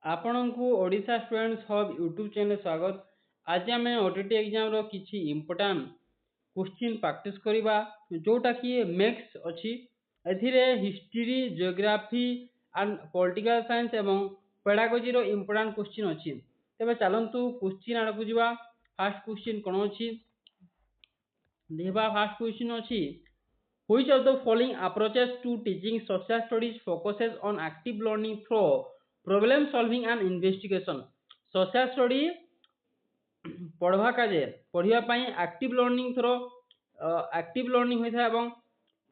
आपण को Odisha students hub YouTube channel स्वागत। आज आम ओटीटी एग्जाम रो किछि इंपोर्टेंट क्वेश्चन प्रैक्टिस करबा जोटा कि मैथ्स अछि। एथिरे history, geography and political science एवं पेडागोजी रो इंपोर्टेंट क्वेश्चन अछि। तबे चलंतु क्वेश्चन आड़ को जिवा। फर्स्ट क्वेश्चन कोन अछि देखबा। फर्स्ट क्वेश्चन अछि which of the following approaches to teaching social studies focuses on active learning through problem solving and investigation। social study पढ़वा काजे पढ़िया पई active learning through active learning होइथा एवं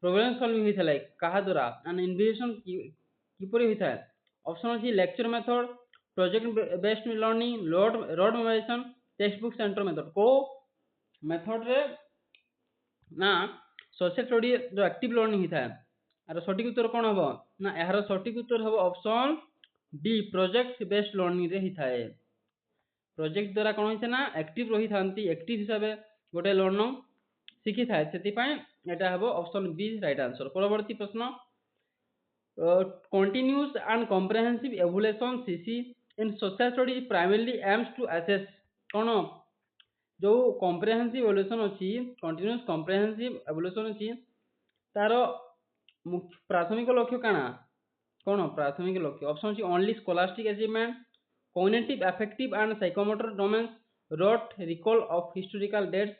प्रॉब्लम सॉल्विंग होइथा लाइक कहा द्वारा एंड इन्वेस्टिगेशन किपरि होइथा। ऑप्शन अछि lecture method, project based learning, rote memorization, text book centre method. को मेथड रे ना सोशल स्टडी जो एक्टिव लर्निंग होता है यार सठिक उत्तर कौन हम ना यार सठिक उत्तर हम option D project based learning रे होता है। प्रोजेक्ट द्वारा कौन होता है ना एक्टिव रही था एक्टिव हिसाब से गोटे लर्नर शिखी था से एटा हम ऑप्शन बी राइट आंसर। परवर्ती प्रश्न continuous and comprehensive evaluation C C in social studies primarily aims to assess कौन जो कॉम्प्रिहेंसिव इवैल्यूएशन अछि कंटीन्यूअस कॉम्प्रिहेंसिव इवैल्यूएशन अछि तार प्राथमिक लक्ष्य काना कौन प्राथमिक लक्ष्य। ऑप्शन अछि only scholastic achievement, cognitive affective and psychomotor domains, rote recall of historical dates,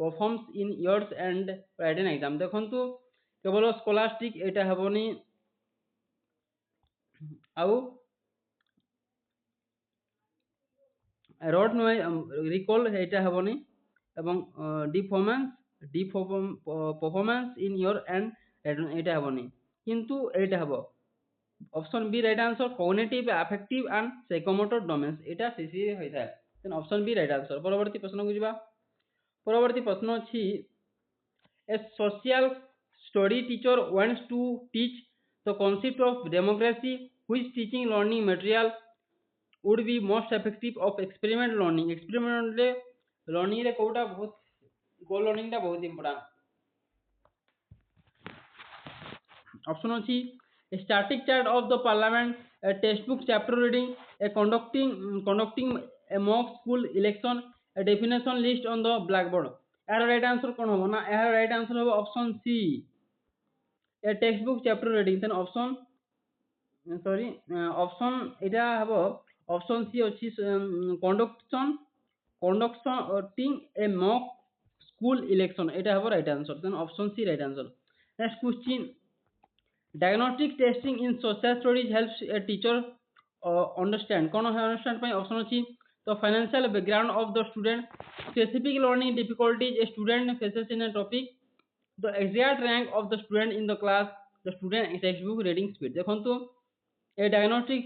performs in years and writing exam. देखंतु केवल स्कोलास्टिक एटा हेबोनी आउ रोड रिकॉल एटा हेबोनी एवं परफॉर्मेंस इन योर एंड एटा हेबोनी किंतु एटा हेबो option B right answer cognitive affective and psychomotor domains एटा सीसी रे होइता है then option B right answer. परवर्ती प्रश्न को जिबा। परवर्ती प्रश्न अछि a social study teacher wants to teach the concept of democracy which teaching learning material would be most effective of experiment learning। experiment रे लर्निंग रे कोटा बहुत गोल लर्निंग टा बहुत इंपोर्टेंट। ऑप्शन अछि static chart of the parliament, a textbook chapter reading, a conducting a mock school election, a definition list on the blackboard। यार right answer कोन हो ना यार राइट आंसर हो option C a textbook chapter reading then option sorry option एटा हबो option सी अछि conducting a mock school election एटा हबो right answer then option C right answer. Next question diagnostic testing in social studies helps a teacher understand कौन है understand पाई option अछि the financial background of the student, specific learning difficulties a student faces in a topic, the exact rank of the student in the class, the student textbook reading speed। देखंतु ए diagnostic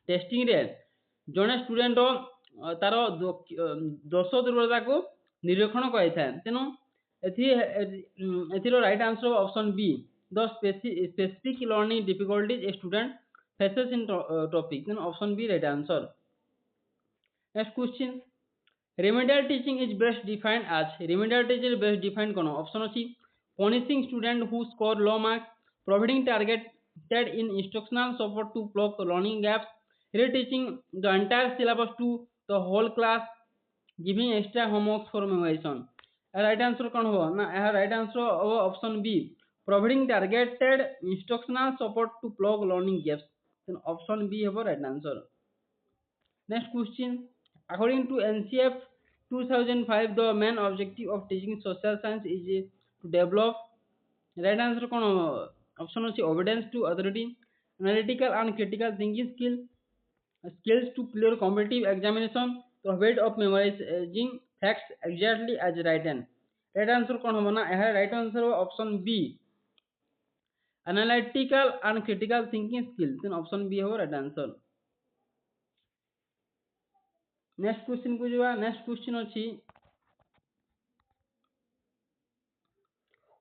testing रे जने student तार दोष दुर्बलता को निरीक्षण करता है तेनु एथिरो right answer option B the specific learning difficulties a student faces in topic then option B right answer. Next question remedial teaching is best defined as remedial teaching best defined kono option अछि punishing student who score low marks, providing targeted in instructional support to plug learning gaps, reteaching the entire syllabus to the whole class, giving extra homework for memorization। Right answer कौन हो ना यह right answer हो option B providing targeted instructional support to plug learning gaps then option B हो right answer. Next question according to NCF 2005 the main objective of teaching social science is to develop right answer कौन हो option अछि obedience to authority, analytical and critical thinking skills to clear competitive examination, the weight of memorizing facts exactly as written। Right answer कौन हो ना यह right answer हो option B analytical and critical thinking skill then option B हो right answer. Next question को जिवा। Next question अछि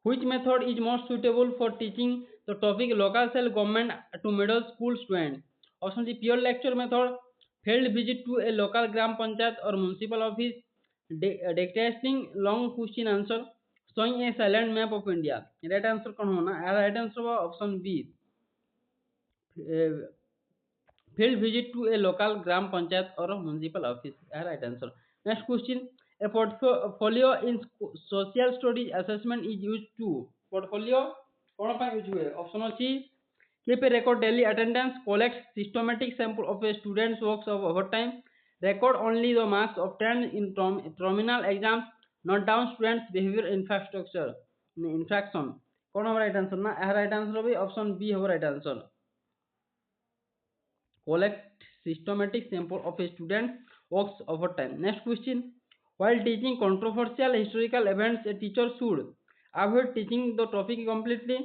which method is most suitable for teaching the topic local self government to middle school student। Option C pure lecture method, field visit to a local gram panchayat और municipal office, dictating long question answer, showing a silent map of India। Right answer कौन होना right answer option B field visit to a local gram panchayat or a municipal office. Right answer. Next question. A portfolio in social studies assessment is used to portfolio कौन ପାଇଁ use हुए option अछि keep a record daily attendance, collect systematic sample of a student's works of overtime, record only the marks obtained in terminal exams, note down students behavior infrastructure infraction कौन होगा right answer ना यह right answer होगी option B होगा right answer collect systematic sample of a student works over time. Next question. While teaching controversial historical events, a teacher should avoid teaching the topic completely,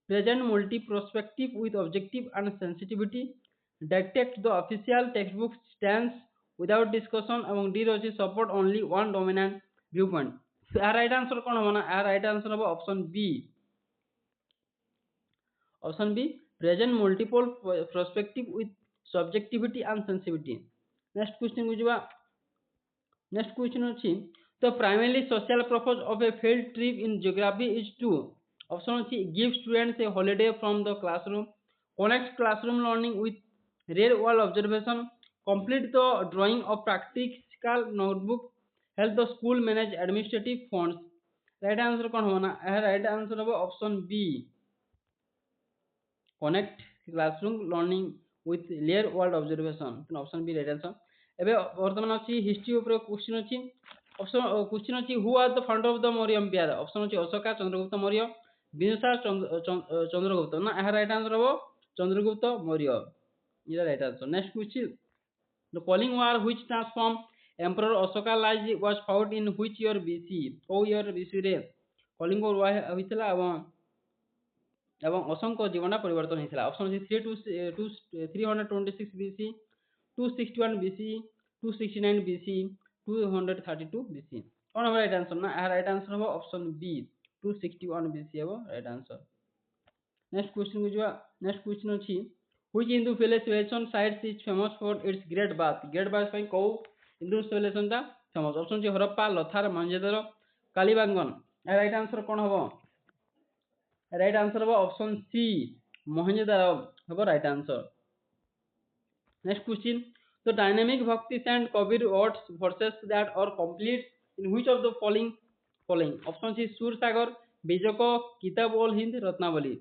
present multi-perspective with objective and sensitivity, dictate the official textbook stance without discussion, among D रही support only one dominant viewpoint. यार right answer कौन होगा ना यार right answer होगा option B. Option B present multiple perspective with subjectivity and sensitivity. Next question बुझवा. Next question अछि the primarily social purpose of a field trip in geography is to option अछि give students a holiday from the classroom, connect classroom learning with real world observation, complete the drawing of practical notebook, help the school manage administrative funds. Right answer कौन होगा ना right answer होगा option B connect classroom learning with real world observation. Option B right answer. एबे वर्तमान अछि history ऊपर question अछि option question अछि who are the founder of the Maurya empire option अछि अशोका चंद्रगुप्त मौर्य बिंदुसार चंद्रगुप्त ना यह राइट आंसर हो चंद्रगुप्त मौर्य ये right answer. Next question the Kalinga war which transform emperor Ashoka lies was fought in which year BC ओ ईयर बीसी रे Kalinga war होइतला এবং অসংখ্য জীবনটা পরিবর্তন হয়েছিল অপশন আছে 326 বিসি 261 বিসি 269 বিসি 232 বিসি কোন হবে রাইট आंसर না রাইট आंसर হবে অপশন বি 261 বিসি হবে রাইট आंसर. नेक्स्ट क्वेश्चन बुझवा. नेक्स्ट क्वेश्चन अछि which Hindu civilization sites is famous for its great bath पई को हिंदू सिविलाइजेशन ता फेमस ऑप्शन अछि हरप्पा लोथार मोहनजोदड़ो कालीबंगन राइट आंसर कोन होबो राइट आंसर होगा ऑप्शन सी मोहनजोदड़ो होगा right answer. Next question the dynamic bhakti and Kabir words verses that are complete in which of the following option C Sursagar Bijak किताब all Hind Ratnavali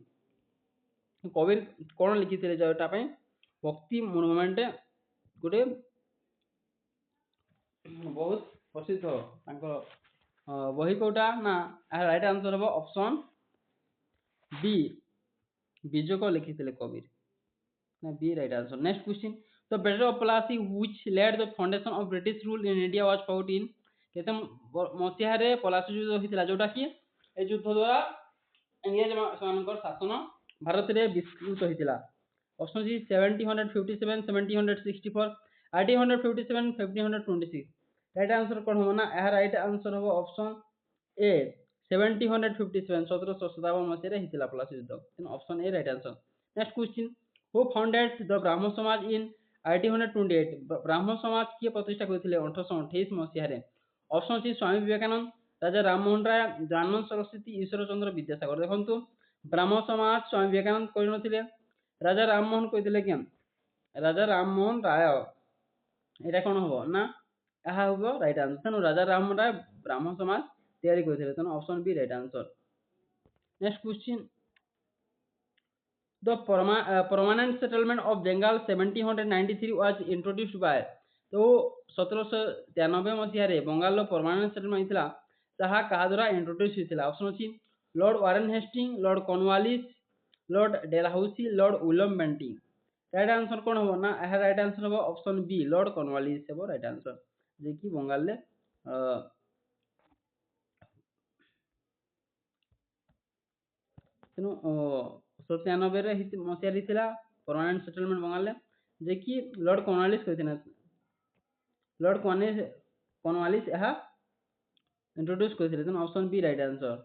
Kabir कौन लिखिथिले जोटा पई भक्ति मूवमेंट गोटे बहुत प्रसिद्ध तांकर बही कोटा ना राइट आंसर होगा ऑप्शन बी बीजक लिखिथिले कबीर ना B right answer. Next question the battle of Plassey which led the foundation of British rule in India was fought in केते मसिहा रे पलासी युद्ध होइतिला जोटा कि ए युद्ध द्वारा इंग्रज मानकर शासन भारत रे विस्तृत होइतिला ऑप्शन सी 1757 1764 1857 1526 राइट आंसर कोन हो ना यह राइट आंसर हो ऑप्शन ए 1757 1757 मसिहा रे हितिला पलासी युद्ध option A right answer. Next question who founded the ब्राह्मण समाज इन 1828 ब्राह्मण समाज किए प्रतिष्ठा करथिले 1828 मसिहा रे ऑप्शन सी स्वामी विवेकानंद राजा राममोहन राय दयानंद सरस्वती ईश्वर चंद्र विद्यासागर देखंतु ब्राह्मण समाज स्वामी विवेकानंद कहि नथिले राजा राममोहन कहिथिले कि राजा राममोहन राय एटा कोन होबो ना एहा होबो राइट आंसर तनो राजा राममोहन राय ब्राह्मण समाज तैयारी करिथिले तनो option B right answer. Next question the permanent settlement of Bengal 1793 was introduced by तो 1793 मसीहा रे बंगाल परमानेंट सेटलमेंट हितला ताहा कहा द्वारा इंट्रोड्यूस हितला ऑप्शन अछि lord Warren Hasting lord Cornwallis lord Dalhousie lord William Bentinck right answer कोन हो ना यह राइट आंसर हो ऑप्शन बी लॉर्ड कॉर्नवालिस है राइट आंसर जे कि बंगाल ले तेनु 97 मसीहा हितला परमानेंट सेटलमेंट बंगाल ले जे कि लॉर्ड कॉर्नवालिस कहिथिना लॉर्ड कॉर्नवालिस यह इंट्रोड्यूस करथिले तन option B right answer.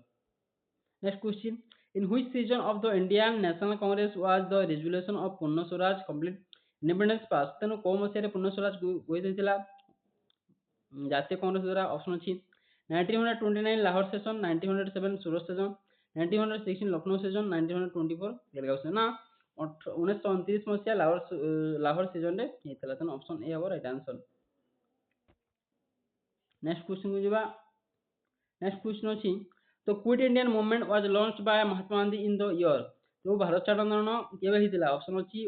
Next question in which session of the Indian National Congress was the resolution of Purna Swaraj complete independence पास तन को मसीहा रे पूर्ण स्वराज होइथिला जातीय कांग्रेस द्वारा ऑप्शन अछि 1929 Lahore session 1907 Surat session 1916 Lucknow session 1924 Belgaum session ना 1929 ମସିହା ଲାହୋର ସିଜନ ରେ ହେଇଥିଲା। ତେଣୁ ଅପସନ ଏ ହବ ରାଇଟ ଆନ୍ସର। ନେକ୍ସଟ କ୍ୱେଶ୍ଚନ କୁ ଯିବା। ନେକ୍ସଟ କ୍ୱେଶ୍ଚନ ଅଛି the quit Indian movement was launched by Mahatma Gandhi in the year. ଯୋଉ ଭାରତ ଛାଡ ଆନ୍ଦୋଳନ କେବେ ହେଇଥିଲା? ଅପସନ ଅଛି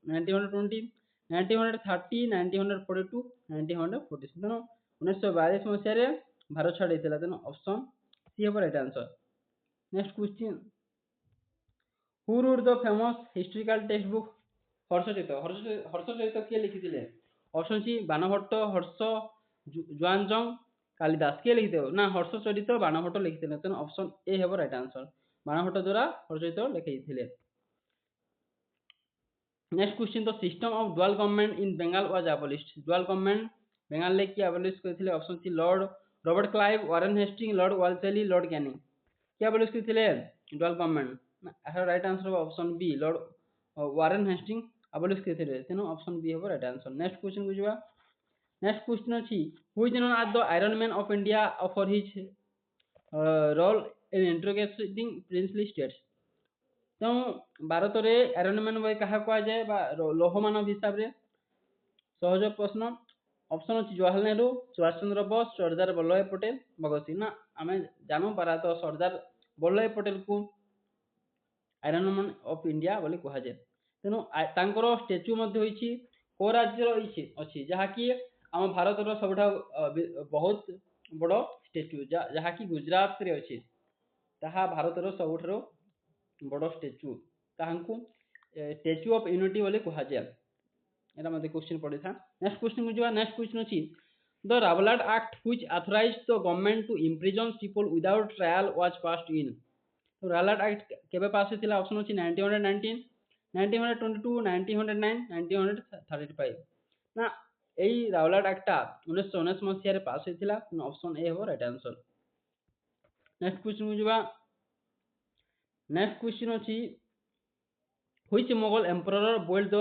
1920, 1930, 1942, 1946। ତେଣୁ 1942 ମସିହାରେ ଭାରତ ଛାଡ ହେଇଥିଲା। ତେଣୁ ଅପସନ ସି ହବ right answer. Next question, who wrote the famous historical text book Harshacharita? Harshacharita କିଏ ଲେଖିଥିଲେ? Option C Banabhatta, Harsha, Xuanzang, Kalidasa. କିଏ ଲେଖିଥିଲେ? ନା ହର୍ଷଚରିତ ବାଣଭଟ୍ଟ ଲେଖିଥିଲେ। ତେଣୁ ଅପସନ ଏ ହେବ ରାଇଟ ଆନ୍ସର। ବାଣଭଟ୍ଟ ଦ୍ୱାରା ହର୍ଷଚରିତ ଲେଖିଥିଲେ। Next question, the system of dual government in Bengal was abolished। Dual government Bengal ले किए abolish करथिले? Option C lord Robert Clive, Warren Hasting, lord Wellesley, lord Canning. किए abolish करथिले डुअल गवर्नमेंट? एहा राइट आंसर हो option B, lord Warren Hasting abolish करथिले। तेनो option B हो राइट आंसर। नेक्स्ट क्वेश्चन को जिवा। नेक्स्ट क्वेश्चन अछि who is known as the iron man of India for his role in integrating princely states. तेणु भारत में iron man भाई क्या कहुए लौह मानव हिसाब से? सहज प्रश्न। ऑप्शन अच्छी जवाहरलाल नेहरू, सुभाष चंद्र बोस, सरदार वल्लभ पटेल, भगत सिंह। ना आम जानू पारा तो सरदार वल्लभ पटेल को आयरन मैन ऑफ इंडिया बोली कहुए। तेणु तांकर स्टेच्यू को राज्य अच्छी जहाँकि आम भारत सब बहुत बड़ स्टेच्यू जहाँकि गुजरात रे अच्छी। ताहा भारत सबुठ बड़ स्टेच्यू ताहांकु स्टेच्यू ऑफ यूनिटी बोली कहुए। एटा मते क्वेश्चन पड़ी था। नेक्स्ट क्वेश्चन को जिवा। नेक्स्ट क्वेश्चन अछि the Rowlatt act which authorized the government to imprison people without trial was passed in. तो रावलाट एक्ट केबे पास होइतिला? ऑप्शन अछि 1919, 1922, 1909, 1935। ना एई रावलाट एक्टटा 1919 मसिया रे पास होइतिला। ऑप्शन ए हो राइट आंसर। नेक्स्ट क्वेश्चन को जिवा। नेक्स्ट क्वेश्चन अछि which Mughal emperor build the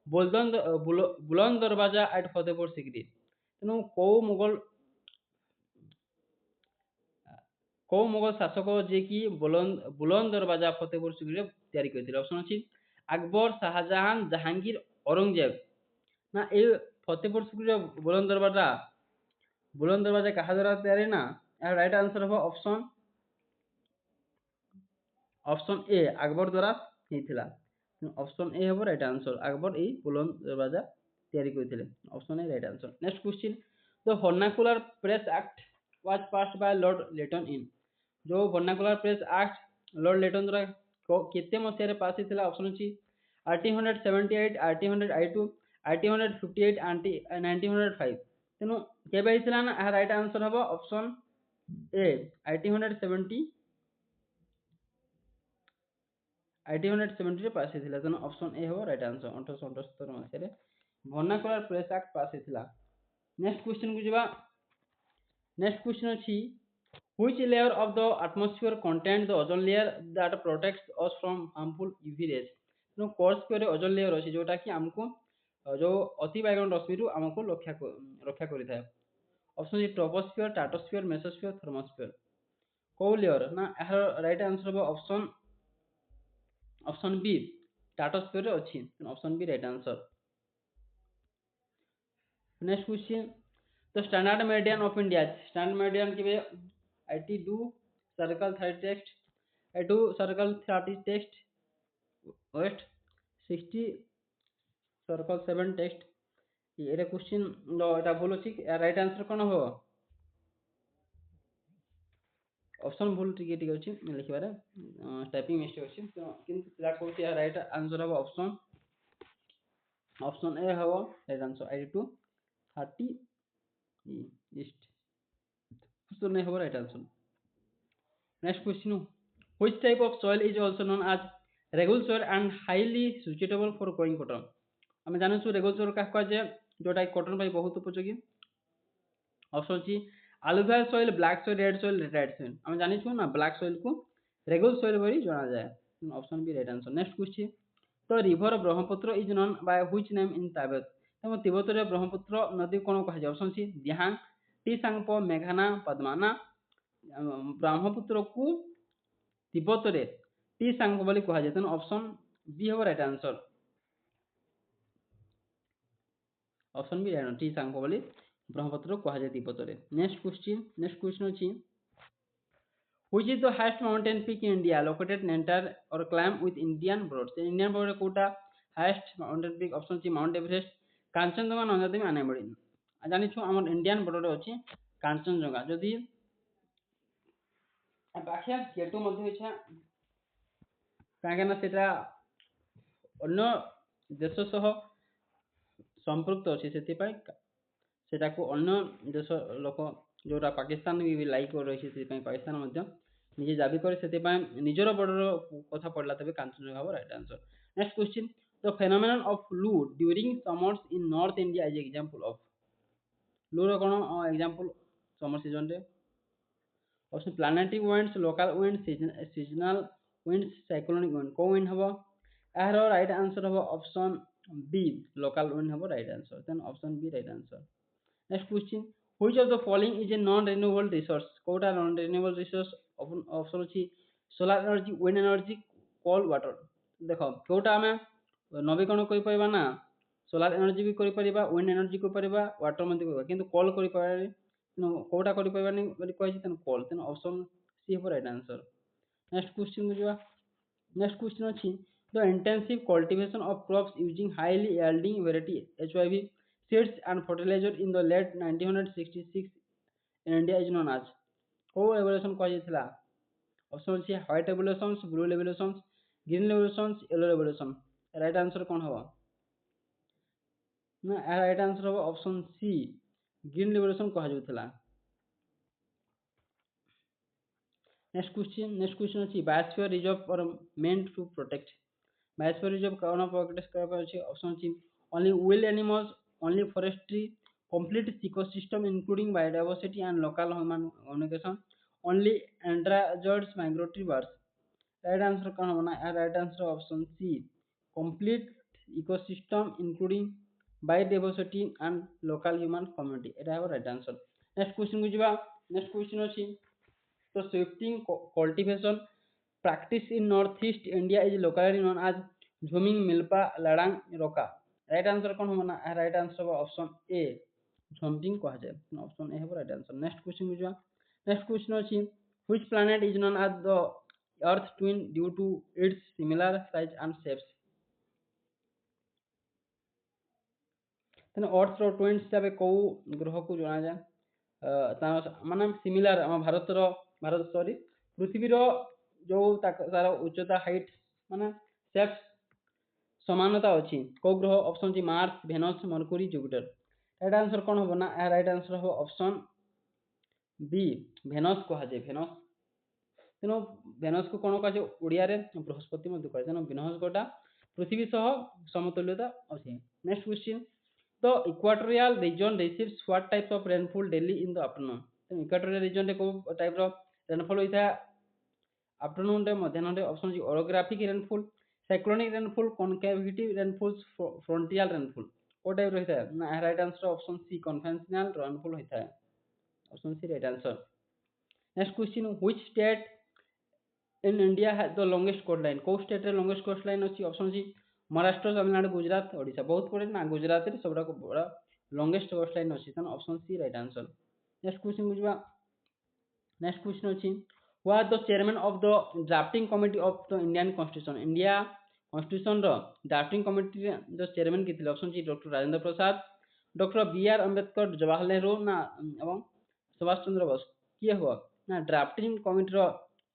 बुलंद दरवाजा एट फतेहपुर सिकरी। तेणु कौ मुगल शासक जे कि बुलंद दरवाजा फतेहपुर सिकरी तैयारी करथिले? ऑप्शन अछि अकबर, शाहजहां, जहांगीर, औरंगजेब। ना ए फतेहपुर सिकरी बुलंद दरवाजा कहा द्वारा तैयारी? ना राइट आंसर हो ऑप्शन ए अकबर द्वारा होइतिला। ऑप्शन ए हो राइट आंसर। अकबर ए बुलंद दरवाजा तैयारी करथिले। Option A right answer. Next question, the vernacular press act was passed by lord Lytton in. जो vernacular press act lord Lytton द्वारा केते मसिया रे पास होइतिला? ऑप्शन अछि 1878, 1882, 1858 एंड 1905। तेनु केबे होइतिला? ना राइट आंसर हो ऑप्शन ए 1870 रे पास होइतिला। तेनु ऑप्शन ए हो राइट आंसर। 1878 मसिया रे वर्नाकुलर प्रेस एक्ट पास होइतिला। नेक्स्ट क्वेश्चन को जिवा। नेक्स्ट क्वेश्चन अछि which layer of the atmosphere contain the ozone layer that protects us from harmful UV rays. तेनु कोर्स्फियर ओजोन लेयर अछि जोटा कि हमको जो अति बाइगण रश्मि रु हमको रक्षा करिथाय। Option A troposphere, stratosphere, mesosphere, thermosphere. को लेयर? ना राइट आंसर हो ऑप्शन बी स्ट्रेटोस्फियर रे अछि। Option B right answer. Next question, the standard meridian of India. Standard meridian के 82 circle 30 text, 82 circle 30 text west, 60 circle 7 text. ये question एटा भूल अछि। राइट आंसर कोन हो? ऑप्शन भूल टिके अछि लिखबारे, टाइपिंग मिस्टेक अछि। तो किंतु पिला कहूची राइट आंसर हो ऑप्शन ए हो राइट आंसर। 82 30 ईस्ट तो नहीं हो right answer. Next question, which type of soil is also known as regular soil and highly suitable for growing cotton. हम जानू छु रेगुलर सॉइल का कहे जोटा कॉटन भाई बहुत उपयोगी। ऑप्शन अछि alluvial soil, black soil, red soil, red soil. हम जानि छु ना ब्लैक सॉइल को रेगुलर सॉइल बोली जाना जाए। Option B right answer. Next question, तो river Brahmaputra is known by which name in Tibet. तो तिब्बत रे ब्रह्मपुत्र नदी कोन कहा जाय? ऑप्शन सी दिहांग, टीसांगपो, मेघना, पद्माना। ब्रह्मपुत्र को तिब्बत रे टीसांगपो बोली कहा जाय। ऑप्शन बी हम right answer option B right Tsangpo बोली ब्रह्मपुत्र कह जाए तिब्बत नेक्स्ट क्वेश्चन अछि which is the highest mountain peak in India located near or climb with Indian borders Indian border कोटा highest mountain peak ऑप्शन अछि Mount Everest Kanchenjunga Nanda Devi आनेबडी जानि छु हमर इंडियन बॉर्डर अछि कांचनजंगा जदि पाखिया केटु मध्ये इच्छा काहेकि सेटा अन्य देश सह संपृक्त अछि सेति सेटाକୁ ଅନ୍ୟ ଦେଶ ଲୋକ ଯୋଉଟା ପାକିସ୍ତାନ ବି ଲାଇକ୍ ରହିଛି ସେଥିପାଇଁ ପାକିସ୍ତାନ ମଧ୍ୟ ନିଜେ ଦାବି କରି ସେଥିପାଇଁ ନିଜର ବର୍ଡର କଥା ପଡିଲା ତେବେ କାଞ୍ଚନଜଙ୍ଘା ହବ right answer next question the phenomenon of loo during summers in north India is example of loo ର କଣ ଏକ୍ସାମ୍ପଲ ସମର ସିଜନ ରେ option planetary winds local wind seasonal winds cyclonic wind କୋ ୱିଣ୍ଡ ହବ ଏହାର ରାଇଟ୍ ଆନ୍ସର ହବ ଅପସନ बी लोकल विंड हम right answer then option B right answer next question which of the following is a non renewable resource कोटा non renewable resource option अछि solar energy wind energy कोल water देखो कोटा हमें नवीकरण करि परबा ना solar energy भी करि परबा विंड एनर्जी करि परबा वाटर मध्ये करबा किंतु कोल करि परबा कोटा करि परबा नि बोली कहै छै कोल देन ऑप्शन सी हम राइट आंसर नेक्स्ट क्वेश्चन बुझवा नेक्स्ट क्वेश्चन अछि the intensive cultivation of crops using highly yielding variety HIV seeds and fertilizer in the late 1966 in India is known as को evolution कह जायतिला option अछि white evolutions blue evolutions green evolutions yellow evolution right answer कोन हबो ना right answer हबो option C green evolution कह जायतिला next question अछि biosphere reserve or meant to protect biosphere reserve कौन प्रोटेक्ट करबा अछि ऑप्शन अछि only wild animals only forestry complete ecosystem including biodiversity and local human communication only endangered migratory birds right answer कौन होना right answer option C complete ecosystem including biodiversity and local human community एटा है right answer next question को जिबा next question अछि तो shifting cultivation practice in northeast India is locally known as jhuming milpa ladang roca right answer कौन होना right answer होगा option A झम्पिंग कहा जाए ऑप्शन ए है राइट आंसर नेक्स्ट क्वेश्चन बुझवा नेक्स्ट क्वेश्चन अछि which planet is known as the Earth twin due to its similar size and shapes तने अर्थ रो ट्विन हिसाब को ग्रह को जणा जाए माने सिमिलर हम भारत सॉरी पृथ्वी रो जो तार उच्चता हाइट माने शेप्स समानता अछि को ग्रह ऑप्शन जी Mars Venus Mercury Jupiter right answer कोन होबो ना राइट आंसर हो ऑप्शन बी वेनस कहा जाय वेनस तेनो वेनस को कोन कहा जाय ओडिया रे बृहस्पति मध्ये कहा जाय वेनस गोटा पृथ्वी सह समतुल्यता अछि next question the equatorial region receives what types of rainfall daily in the afternoon equatorial region रे को टाइप रो रेनफॉल होइथा आफ्टरनून रे मध्याह्न रे ऑप्शन जी orographic rainfall cyclonic rainfall concavity rainfall frontal rainfall को टाइप रहता है ना right answer option C conventional rainfall होता है option C right answer next question which state in India has the longest coastline को state रे longest coastline अछि option सी महाराष्ट्र तमिलनाडु गुजरात ओडिशा बहुत पड़े ना गुजरात रे सबटा को बड़ा लॉन्गेस्ट कोस्ट लाइन अछि तन option C right answer next question बुझवा नेक्स्ट क्वेश्चन अछि who are the chairman of the drafting committee of the Indian Constitution India Constitution रो drafting committee रे जो chairman किथिले ऑप्शन जी doctor Rajendra Prasad doctor B R Ambedkar Jawaharlal Nehru ना एवं सुभाष चंद्र बोस किए हो ना drafting committee रो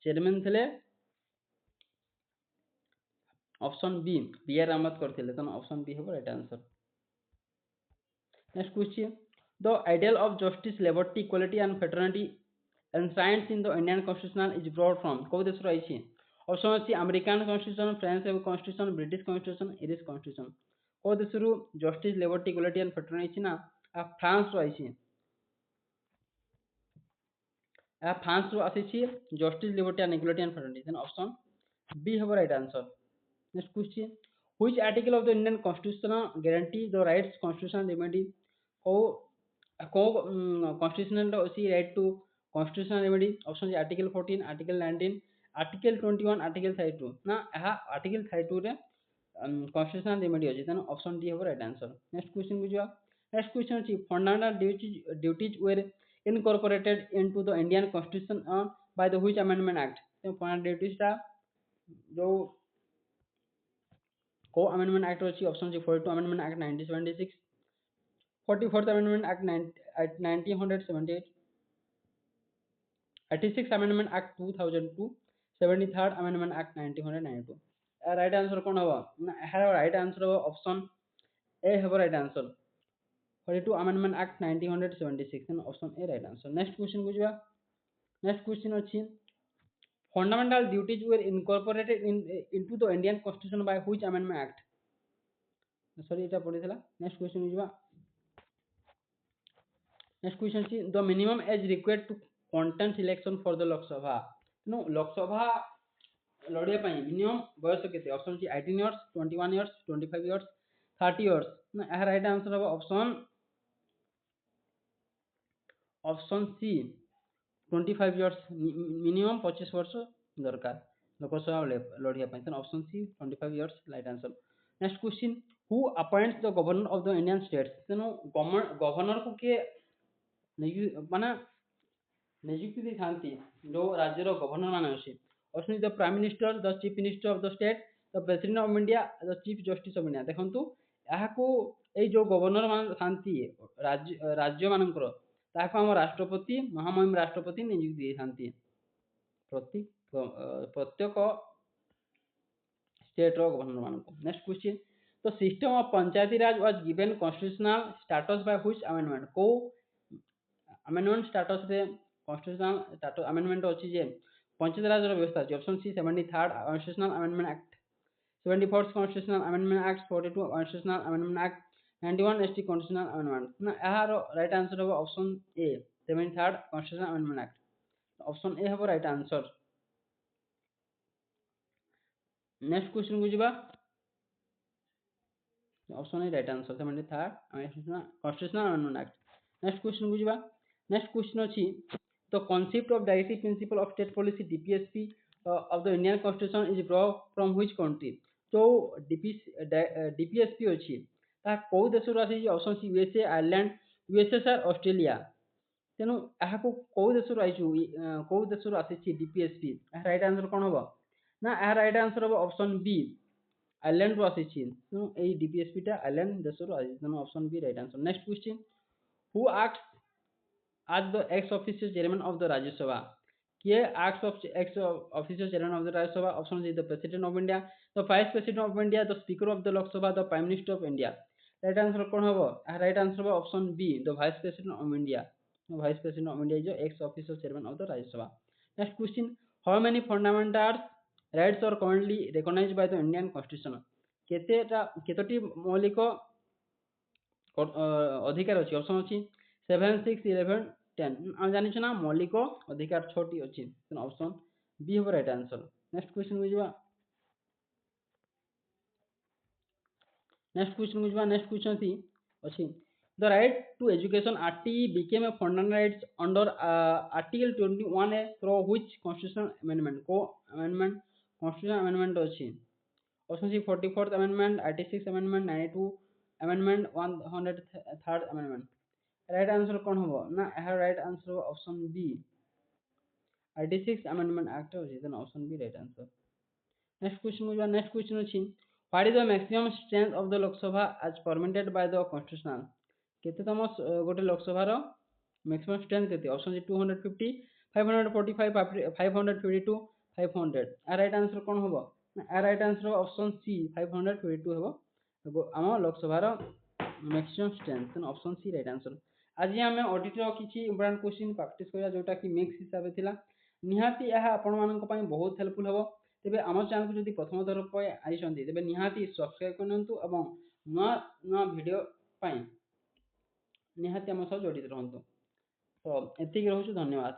chairman थिले ऑप्शन बी आर अंबेडकर थिले तन ऑप्शन बी हो right answer next question the ideal of justice liberty equality and fraternity enshrined in the Indian Constitution is brought from को देश रो आइछि ऑप्शन अछि American constitution French constitution British constitution Irish constitution को देश रो justice liberty equality and fraternity ना आ फ्रांस रो आइछि आ फ्रांस रो आछि justice liberty and equality and fraternity then option B हो right answer next question which article of the Indian constitution guarantee the rights constitution remedy को constitutional अछि right to constitutional remedy option is article 14 article 19 article 21 article 32 ना यह article 32 रे constitutional remedy अछि तेन option D हेबो right answer. Next question बुझिबा। Next question अछि fundamental duties were incorporated into the Indian constitution by the which amendment act. तो fundamental duties टा जो को अमेंडमेंट एक्ट अछि option C 42 amendment act 1976, 44th amendment act 1978, 86th amendment act 2002, 73rd amendment act 1992। Right answer कोन हबो ना right answer हबो option A हेबो right answer 42 amendment act 1976 and option A right answer. Next question बुझिबा। Next question अछि fundamental duties were incorporated into the Indian constitution by which amendment act. Sorry एटा पढितला। Next question बुझिबा। Next question अछि the minimum age required to contest election for the Lok Sabha. नो लोकसभा लड़िया पाई minimum बयस केते option C 18 years, 21 years, 25 years, 30 years ना यह राइट आंसर हो ऑप्शन सी 25 इयर्स मिनिमम 25 वर्ष दरकार लोकसभा लड़िया पाई तेन option C 25 years right answer. Next question who appoints the governor of the Indian states. तेनो गवर्नर को के माने नियुक्ति दी थांती जो राज्यर गवर्नर माने अछि option the prime minister, the chief minister of the state, the president of India, the chief justice of India. देखंतु याको ए जो गवर्नर मान थांती राज्य मानकर ताको हम राष्ट्रपति महामहिम राष्ट्रपति नियुक्ति दी थांती प्रत्येक स्टेट रो गवर्नर मानको। नेक्स्ट क्वेश्चन तो system of panchayati raj was given constitutional status by which amendment. को अमेंडमेंट स्टेटस रे कॉन्स्टिट्यूशनल स्टेटस अमेंडमेंट अछि जे पंचायती राज रो व्यवस्था अछि option C 73rd constitutional amendment act, 74th constitutional amendment act, 42 constitutional amendment act, 91 एसटी कॉन्स्टिट्यूशनल अमेंडमेंट ना यार राइट आंसर हो option A 73rd constitutional amendment act. Option A हो राइट आंसर। नेक्स्ट क्वेश्चन बुझिबा। Option A right answer 73rd constitutional amendment act. Next question बुझिबा। Next question अछि the concept of directive principle of state policy DPSP of the Indian constitution is draw from which country. तो DPSP अछि ता को देश रो अछि option C USA, Ireland, USSR, Australia. तेनु आहा को देश रो आइछु को देश रो आछि डीपीएसपी राइट आंसर कोन होबो ना आ राइट आंसर होबो ऑप्शन बी आयरलैंड रो आछि तेनु ए डीपीएसपी टा आयरलैंड देश रो आछि तेनु option B right answer. Next question who acts as the ex officio chairman of the Rajya Sabha। किए acts of ex officio chairman of the Rajya Sabha option is the president of India, the vice president of India, the speaker of the Lok Sabha, the prime minister of India। Right answer कौन होबो right answer होबो option B the vice president of India. Vice president of India is ex officio chairman of the Rajya Sabha. Next question how many fundamental rights are currently recognised by the Indian constitution. केतोटी मौलिक अधिकार अछि option अछि 7, 6, 11, 10 हम जानि छ ना मौलिक अधिकार 6टी अछि तेन ऑप्शन बी हो राइट आंसर। नेक्स्ट क्वेश्चन बुझिबा। नेक्स्ट क्वेश्चन अछि the right to education RT became a fundamental rights under article 21A through which constitutional amendment। को amendment constitutional amendment अछि option C 44th amendment, 86th amendment, 92 amendment, 103rd amendment। Right answer कौन होबो ना यह right answer हो option B 86th amendment act अछि then option B right answer. Next question बुझिबा। Next question अछि what is the maximum strength of the Lok Sabha as permitted by the constitutional. केतेतम गोटे लोकसभा रो मैक्सिमम स्ट्रेंथ केते ऑप्शन सी 250, 545, 552, 500। आ right answer कोन होबो आ राइट आंसर ऑप्शन सी 552 हेबो हम लोकसभा रो मैक्सिमम स्ट्रेंथ तेन ऑप्शन सी राइट आंसर। आज हम ऑडिट रो किछि इंपोर्टेंट क्वेश्चन प्रैक्टिस करिया जोटा कि मिक्स हिसाब थिला निहाती यह आपण मानक पई बहुत हेल्पफुल हेबो। तेबे आम चैनल को जदि प्रथम थर पे आइछन्ती तेबे निहाती सब्सक्राइब करनतु एवं नवा नवा वीडियो पई निहाती हम सब जोड़ित रहंतु। तो एतिक रहउछु धन्यवाद।